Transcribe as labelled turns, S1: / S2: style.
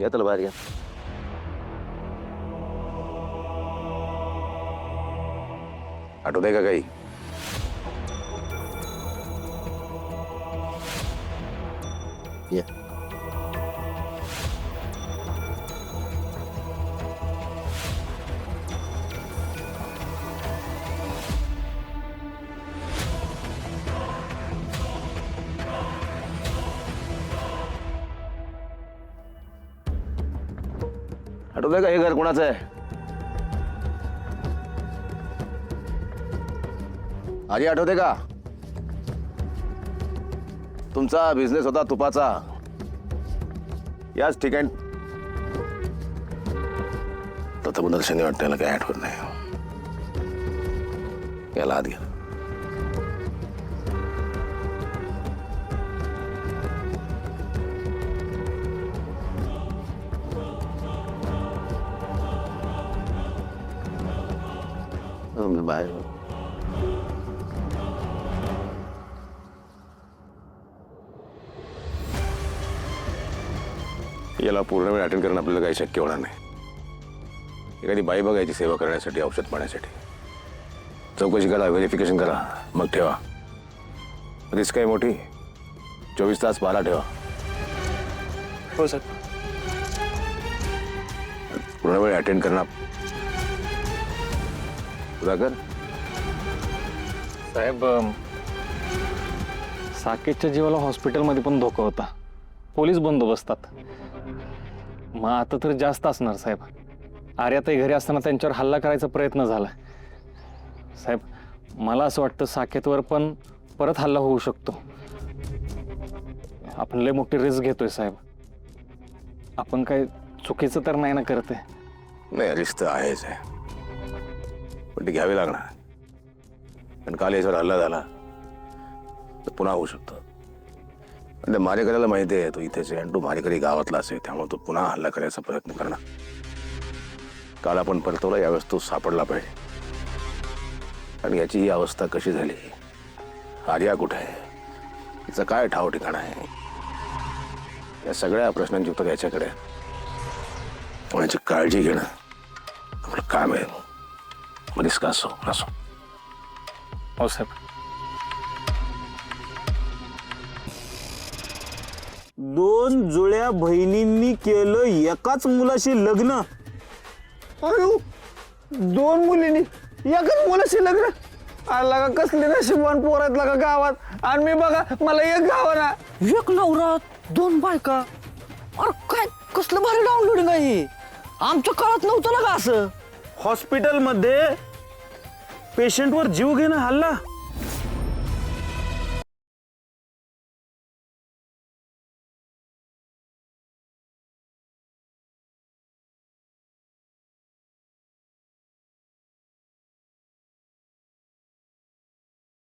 S1: या त्याला बाहेर या. आठवतंय का काही? या. आठवतंय का हे घर कोणाचं आहे? आजी आठवते का? तुमचा बिझनेस होता तुपाचा. याच ठिकाणी तत्वदर्शनी वाटतं, याला काही आठवत नाही. याला आत घ्या. बाहेर याला पूर्ण वेळ अटेंड करणं आपल्याला काही शक्य होणार नाही. एखादी बाई बघायची सेवा करण्यासाठी, औषध पाण्यासाठी. चौकशी करा, व्हेरिफिकेशन करा, मग ठेवा. रिस्क आहे मोठी. 24 तास पाला ठेवा.
S2: हो सर.
S1: पूर्ण वेळ अटेंड करणं. सुधाकर
S2: साहेब, साकेतच्या जीवाला हॉस्पिटलमध्ये पण धोका होता. पोलीस बंदोबस्तात. मग आता तर जास्त असणार साहेब. आर्याताई घरी असताना त्यांच्यावर हल्ला करायचा प्रयत्न झाला. साहेब, मला असं वाटतं साकेतवर पण परत हल्ला होऊ शकतो. आपण लय मोठी रिस्क घेतोय साहेब. आपण काय चुकीचं तर नाही ना करते?
S1: नाही, रिस्क तर आहेच आहे, पण ती घ्यावी लागणार. पण काल याच्यावर हल्ला झाला तर पुन्हा होऊ शकतो. म्हणजे मारेकऱ्याला माहिती आहे तू इथेच आहे आणि तू मारेकरी गावातला असेल, त्यामुळे तू पुन्हा हल्ला करायचा प्रयत्न करणार. काल आपण परतवला, यावेळेस तू सापडला पाहिजे. आणि याची ही अवस्था कशी झाली, आर्या कुठे आहे, तिचं काय ठाव ठिकाण आहे, या सगळ्या प्रश्नांची उत्तर याच्याकडे. याची काळजी घेणं आपलं काम आहे. मध्येच का असो असो.
S2: हो साहेब.
S3: 2 जुळ्या बहिणींनी केलं एकाच मुलाशी लग्न. अरे 2 मुलींनी एकाच मुलाशी लग्न. आला का कसले नशिबान पोरात का गावात. आणि मी बघा, मला एक गावाना एक नवरा 2 बायका. अरे काय कसलं भारी डाउनलोडिंग आहे. आमच्या काळात नव्हतं ना का असं. हॉस्पिटलमध्ये पेशंटवर जीव घेणं हल्ला.